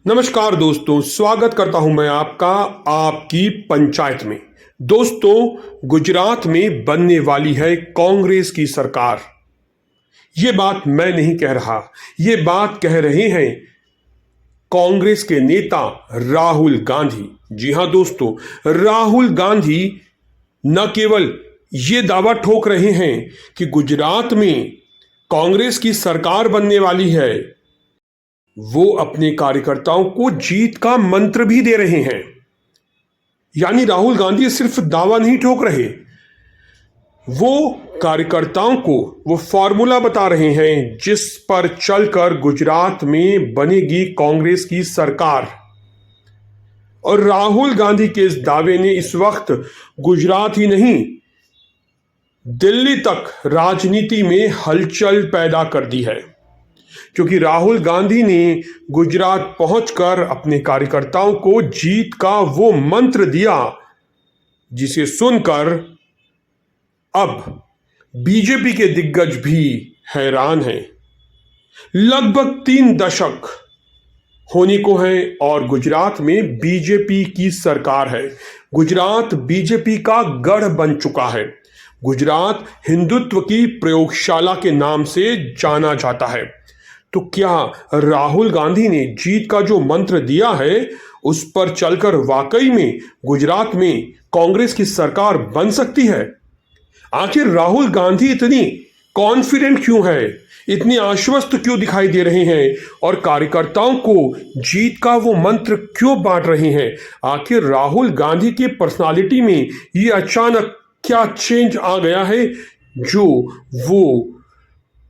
नमस्कार दोस्तों, स्वागत करता हूं मैं आपका आपकी पंचायत में। दोस्तों, गुजरात में बनने वाली है कांग्रेस की सरकार। ये बात मैं नहीं कह रहा, ये बात कह रहे हैं कांग्रेस के नेता राहुल गांधी। जी हां दोस्तों, राहुल गांधी न केवल ये दावा ठोक रहे हैं कि गुजरात में कांग्रेस की सरकार बनने वाली है, वो अपने कार्यकर्ताओं को जीत का मंत्र भी दे रहे हैं। यानी राहुल गांधी सिर्फ दावा नहीं ठोक रहे, वो कार्यकर्ताओं को वो फॉर्मूला बता रहे हैं जिस पर चलकर गुजरात में बनेगी कांग्रेस की सरकार। और राहुल गांधी के इस दावे ने इस वक्त गुजरात ही नहीं, दिल्ली तक राजनीति में हलचल पैदा कर दी है, क्योंकि राहुल गांधी ने गुजरात पहुंचकर अपने कार्यकर्ताओं को जीत का वो मंत्र दिया जिसे सुनकर अब बीजेपी के दिग्गज भी हैरान हैं। लगभग 3 दशक होने को है और गुजरात में बीजेपी की सरकार है। गुजरात बीजेपी का गढ़ बन चुका है। गुजरात हिंदुत्व की प्रयोगशाला के नाम से जाना जाता है। तो क्या राहुल गांधी ने जीत का जो मंत्र दिया है उस पर चलकर वाकई में गुजरात में कांग्रेस की सरकार बन सकती है? आखिर राहुल गांधी इतनी कॉन्फिडेंट क्यों है, इतनी आश्वस्त क्यों दिखाई दे रहे हैं और कार्यकर्ताओं को जीत का वो मंत्र क्यों बांट रहे हैं? आखिर राहुल गांधी की पर्सनालिटी में ये अचानक क्या चेंज आ गया है जो वो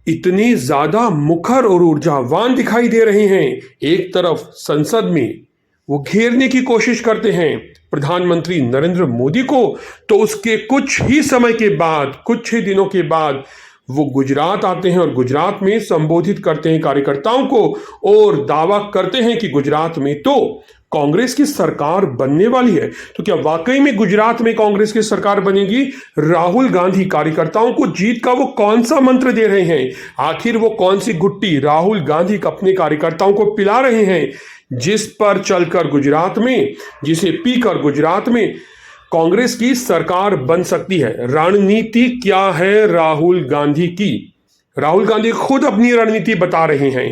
इतने ज्यादा मुखर और ऊर्जावान दिखाई दे रहे हैं? एक तरफ संसद में वो घेरने की कोशिश करते हैं प्रधानमंत्री नरेंद्र मोदी को, तो उसके कुछ ही समय के बाद, कुछ ही दिनों के बाद वो गुजरात आते हैं और गुजरात में संबोधित करते हैं कार्यकर्ताओं को और दावा करते हैं कि गुजरात में तो कांग्रेस की सरकार बनने वाली है। तो क्या वाकई में गुजरात में कांग्रेस की सरकार बनेगी? राहुल गांधी कार्यकर्ताओं को जीत का वो कौन सा मंत्र दे रहे हैं? आखिर वो कौन सी गुट्टी राहुल गांधी अपने कार्यकर्ताओं को पिला रहे हैं जिस पर चलकर गुजरात में, जिसे पीकर गुजरात में कांग्रेस की सरकार बन सकती है? रणनीति क्या है राहुल गांधी की? राहुल गांधी खुद अपनी रणनीति बता रहे हैं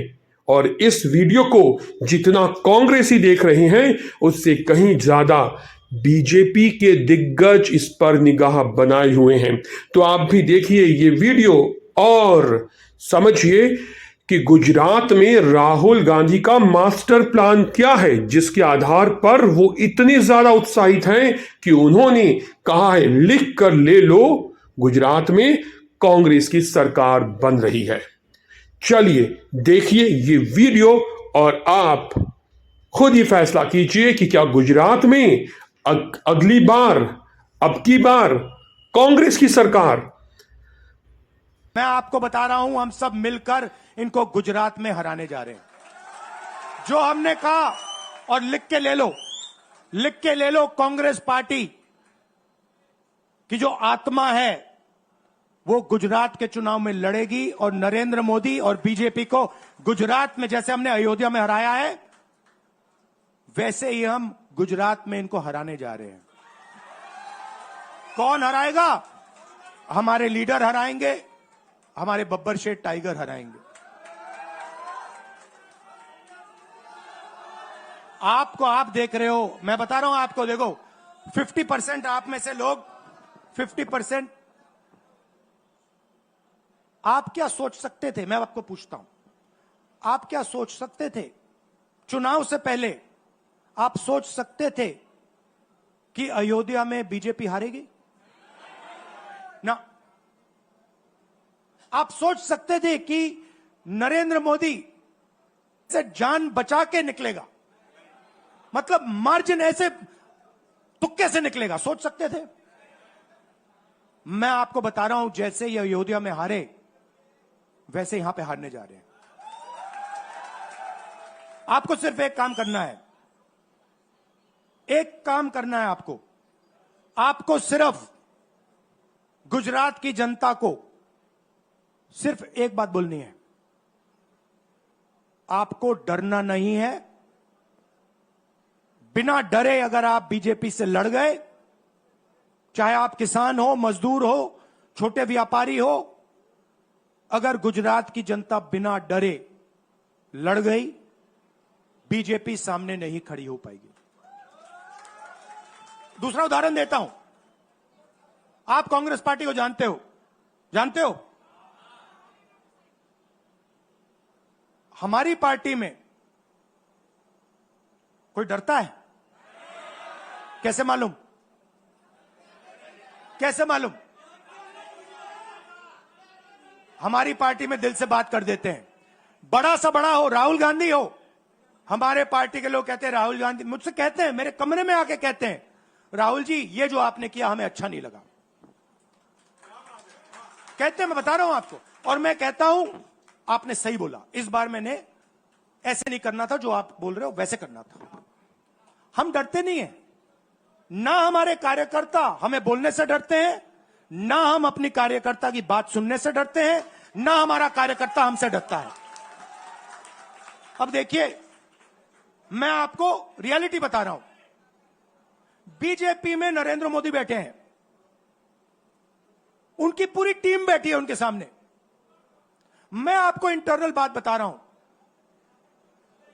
और इस वीडियो को जितना कांग्रेसी देख रहे हैं उससे कहीं ज्यादा बीजेपी के दिग्गज इस पर निगाह बनाए हुए हैं। तो आप भी देखिए ये वीडियो और समझिए कि गुजरात में राहुल गांधी का मास्टर प्लान क्या है जिसके आधार पर वो इतने ज्यादा उत्साहित हैं कि उन्होंने कहा है, लिख कर ले लो, गुजरात में कांग्रेस की सरकार बन रही है। चलिए देखिए ये वीडियो और आप खुद ही फैसला कीजिए कि क्या गुजरात में अगली बार, अब की बार कांग्रेस की सरकार। मैं आपको बता रहा हूं, हम सब मिलकर इनको गुजरात में हराने जा रहे हैं। जो हमने कहा, और लिख के ले लो, लिख के ले लो, कांग्रेस पार्टी की जो आत्मा है वो गुजरात के चुनाव में लड़ेगी और नरेंद्र मोदी और बीजेपी को गुजरात में, जैसे हमने अयोध्या में हराया है, वैसे ही हम गुजरात में इनको हराने जा रहे हैं। कौन हराएगा? हमारे लीडर हराएंगे, हमारे बब्बर शेठ टाइगर हराएंगे। आपको, आप देख रहे हो, मैं बता रहा हूं आपको, देखो 50% आप में से लोग, 50% आप क्या सोच सकते थे? मैं आपको पूछता हूं, आप क्या सोच सकते थे चुनाव से पहले? आप सोच सकते थे कि अयोध्या में बीजेपी हारेगी? ना। आप सोच सकते थे कि नरेंद्र मोदी से जान बचा के निकलेगा? मतलब मार्जिन ऐसे तुक्के से निकलेगा, सोच सकते थे? मैं आपको बता रहा हूं, जैसे ही अयोध्या में हारे वैसे यहां पे हारने जा रहे हैं। आपको सिर्फ एक काम करना है, एक काम करना है आपको सिर्फ गुजरात की जनता को सिर्फ एक बात बोलनी है, आपको डरना नहीं है, बिना डरे अगर आप बीजेपी से लड़ गए, चाहे आप किसान हो, मजदूर हो, छोटे व्यापारी हो, अगर गुजरात की जनता बिना डरे लड़ गई, बीजेपी सामने नहीं खड़ी हो पाएगी। दूसरा उदाहरण देता हूं। आप कांग्रेस पार्टी को जानते हो, जानते हो? हमारी पार्टी में कोई डरता है? कैसे मालूम? कैसे मालूम? हमारी पार्टी में दिल से बात कर देते हैं। बड़ा सा बड़ा हो, राहुल गांधी हो, हमारे पार्टी के लोग कहते हैं राहुल गांधी, मुझसे कहते हैं, मेरे कमरे में आके कहते हैं, राहुल जी ये जो आपने किया हमें अच्छा नहीं लगा। कहते हैं, मैं बता रहा हूं आपको, और मैं कहता हूं आपने सही बोला, इस बार मैंने ऐसे नहीं करना था, जो आप बोल रहे हो वैसे करना था। हम डरते नहीं है, ना हमारे कार्यकर्ता हमें बोलने से डरते हैं, ना हम अपनी कार्यकर्ता की बात सुनने से डरते हैं, ना हमारा कार्यकर्ता हमसे डरता है। अब देखिए, मैं आपको रियलिटी बता रहा हूं। बीजेपी में नरेंद्र मोदी बैठे हैं, उनकी पूरी टीम बैठी है उनके सामने। मैं आपको इंटरनल बात बता रहा हूं,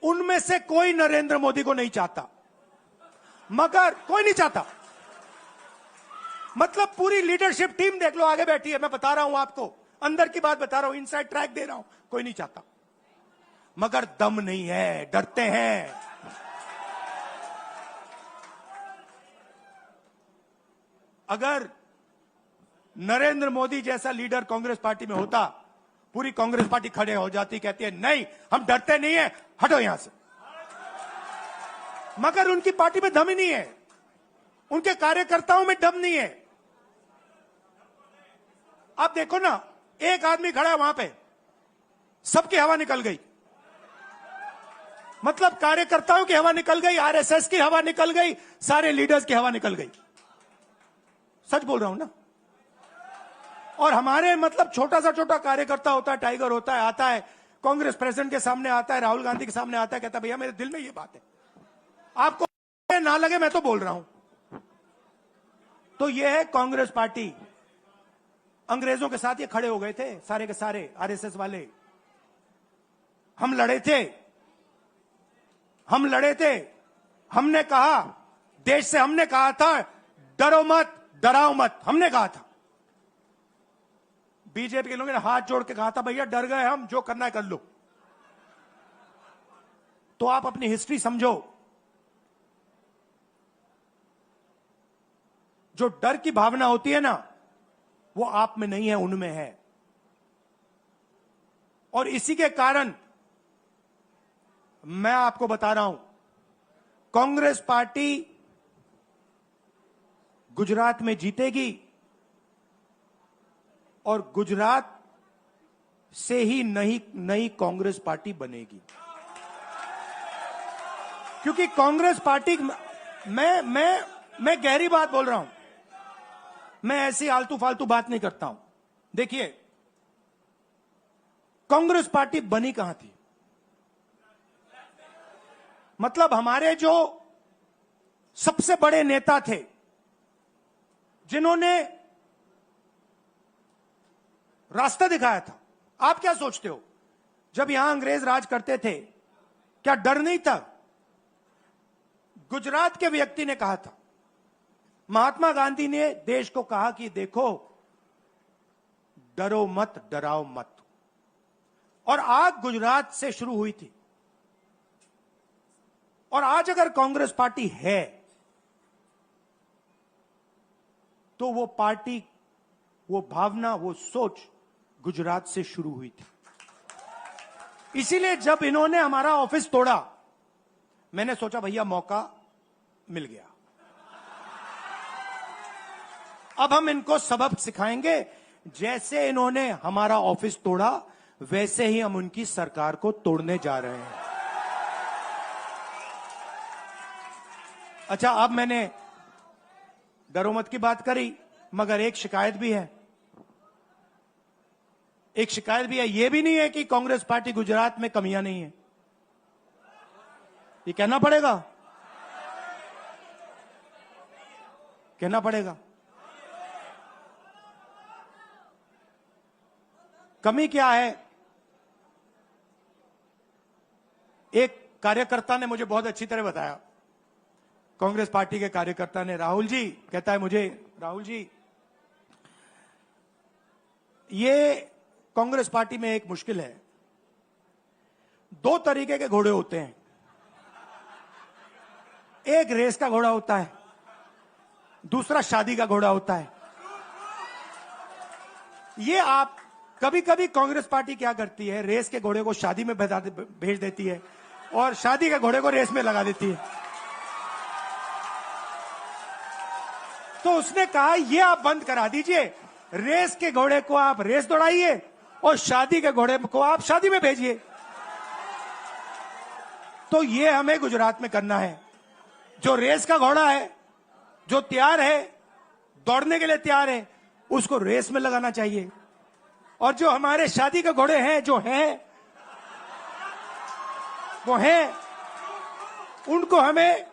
उनमें से कोई नरेंद्र मोदी को नहीं चाहता, मगर कोई नहीं चाहता। मतलब पूरी लीडरशिप टीम देख लो, आगे बैठी है। मैं बता रहा हूं आपको, अंदर की बात बता रहा हूं, इनसाइड ट्रैक दे रहा हूं, कोई नहीं चाहता, मगर दम नहीं है, डरते हैं। अगर नरेंद्र मोदी जैसा लीडर कांग्रेस पार्टी में होता, पूरी कांग्रेस पार्टी खड़े हो जाती, कहती है नहीं हम डरते नहीं है, हटो यहां से। मगर उनकी पार्टी में दम ही नहीं है, उनके कार्यकर्ताओं में दम नहीं है। आप देखो ना, एक आदमी खड़ा है वहां पे, सबकी हवा निकल गई। मतलब कार्यकर्ताओं की हवा निकल गई, आरएसएस की हवा निकल गई, सारे लीडर्स की हवा निकल गई। सच बोल रहा हूं ना। और हमारे मतलब छोटा सा कार्यकर्ता होता है, टाइगर होता है, आता है कांग्रेस प्रेसिडेंट के सामने, आता है राहुल गांधी के सामने, आता है, कहता है भैया मेरे दिल में ये बात है, आपको ना लगे मैं तो बोल रहा हूं। तो ये है कांग्रेस पार्टी। अंग्रेजों के साथ ये खड़े हो गए थे सारे के सारे आरएसएस वाले। हम लड़े थे, हम लड़े थे, हमने कहा, देश से हमने कहा था डरो मत, डराओ मत, हमने कहा था। बीजेपी के लोगों ने हाथ जोड़ के कहा था भैया डर गए हम, जो करना है कर लो। तो आप अपनी हिस्ट्री समझो, जो डर की भावना होती है ना, वो आप में नहीं है, उनमें है। और इसी के कारण मैं आपको बता रहा हूं, कांग्रेस पार्टी गुजरात में जीतेगी और गुजरात से ही नई कांग्रेस पार्टी बनेगी। क्योंकि कांग्रेस पार्टी, मैं गहरी बात बोल रहा हूं, मैं ऐसी आलतू फालतू बात नहीं करता हूं। देखिए, कांग्रेस पार्टी बनी कहां थी? मतलब हमारे जो सबसे बड़े नेता थे, जिन्होंने रास्ता दिखाया था। आप क्या सोचते हो, जब यहां अंग्रेज राज करते थे, क्या डर नहीं था? गुजरात के व्यक्ति ने कहा था, महात्मा गांधी ने देश को कहा कि देखो डरो मत, डराओ मत। और आग गुजरात से शुरू हुई थी। और आज अगर कांग्रेस पार्टी है, तो वो पार्टी, वो भावना, वो सोच गुजरात से शुरू हुई थी। इसीलिए जब इन्होंने हमारा ऑफिस तोड़ा, मैंने सोचा भैया मौका मिल गया, अब हम इनको सबक सिखाएंगे। जैसे इन्होंने हमारा ऑफिस तोड़ा, वैसे ही हम उनकी सरकार को तोड़ने जा रहे हैं। अच्छा, अब मैंने डरो मत की बात करी, मगर एक शिकायत भी है। एक शिकायत भी है। यह भी नहीं है कि कांग्रेस पार्टी गुजरात में कमियां नहीं है, ये कहना पड़ेगा। कहना पड़ेगा। कमी क्या है? एक कार्यकर्ता ने मुझे बहुत अच्छी तरह बताया, कांग्रेस पार्टी के कार्यकर्ता ने, राहुल जी, कहता है मुझे, राहुल जी, ये कांग्रेस पार्टी में एक मुश्किल है, दो तरीके के घोड़े होते हैं, एक रेस का घोड़ा होता है, दूसरा शादी का घोड़ा होता है। ये आप कभी कभी कांग्रेस पार्टी क्या करती है, रेस के घोड़े को शादी में भेज देती है और शादी के घोड़े को रेस में लगा देती है। तो उसने कहा ये आप बंद करा दीजिए, रेस के घोड़े को आप रेस दौड़ाइए और शादी के घोड़े को आप शादी में भेजिए। तो ये हमें गुजरात में करना है। जो रेस का घोड़ा है, जो तैयार है, दौड़ने के लिए तैयार है, उसको रेस में लगाना चाहिए। और जो हमारे शादी के घोड़े हैं, जो हैं, वो हैं, उनको हमें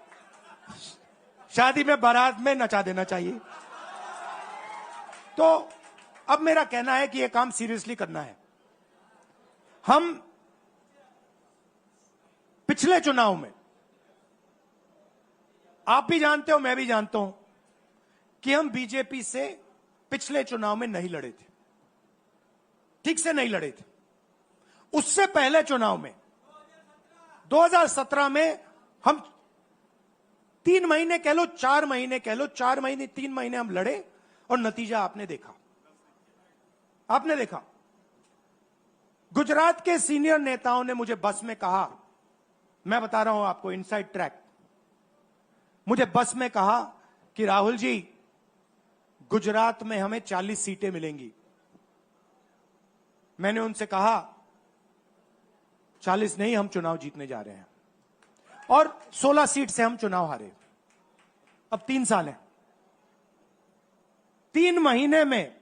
शादी में, बारात में नचा देना चाहिए। तो अब मेरा कहना है कि यह काम सीरियसली करना है। हम पिछले चुनाव में, आप भी जानते हो, मैं भी जानता हूं कि हम बीजेपी से पिछले चुनाव में नहीं लड़े थे, ठीक से नहीं लड़े थे। उससे पहले चुनाव में 2017 में हम 3 महीने कह लो, 4 महीने कह लो, 4 महीने 3 महीने हम लड़े और नतीजा आपने देखा। आपने देखा, गुजरात के सीनियर नेताओं ने मुझे बस में कहा, मैं बता रहा हूं आपको इनसाइड ट्रैक, मुझे बस में कहा कि राहुल जी, गुजरात में हमें 40 सीटें मिलेंगी। मैंने उनसे कहा 40 नहीं, हम चुनाव जीतने जा रहे हैं। और 16 सीट से हम चुनाव हारे। अब 3 साल है, 3 महीने में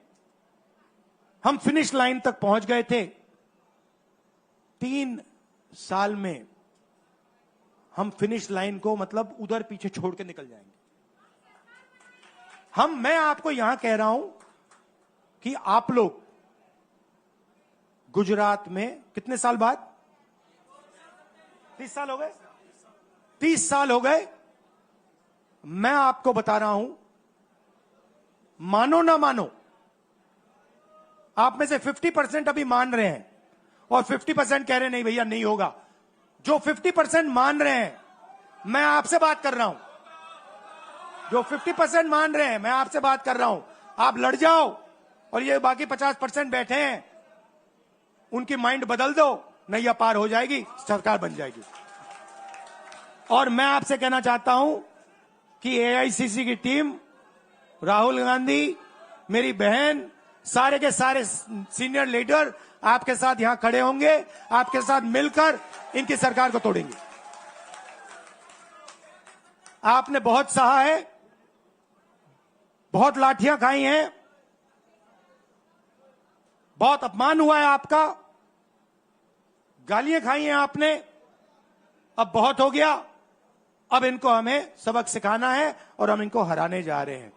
हम फिनिश लाइन तक पहुंच गए थे। 3 साल में हम फिनिश लाइन को मतलब उधर पीछे छोड़ के निकल जाएंगे। मैं आपको यहां कह रहा हूं कि आप लोग गुजरात में कितने साल बाद, 30 साल हो गए, 30 साल हो गए। मैं आपको बता रहा हूं, मानो ना मानो, आप में से 50% अभी मान रहे हैं और 50% कह रहे नहीं भैया नहीं होगा। जो 50% मान रहे हैं, मैं आपसे बात कर रहा हूं, जो 50% मान रहे हैं, मैं आपसे बात कर रहा हूं। आप लड़ जाओ और ये बाकी 50% बैठे हैं, उनकी माइंड बदल दो, नैया पार हो जाएगी, सरकार बन जाएगी। और मैं आपसे कहना चाहता हूं कि एआईसीसी की टीम, राहुल गांधी, मेरी बहन, सारे के सारे सीनियर लीडर आपके साथ यहां खड़े होंगे, आपके साथ मिलकर इनकी सरकार को तोड़ेंगे। आपने बहुत सहा है, बहुत लाठियां खाई हैं, बहुत अपमान हुआ है आपका, गालियां खाई हैं आपने। अब बहुत हो गया, अब इनको हमें सबक सिखाना है और हम इनको हराने जा रहे हैं।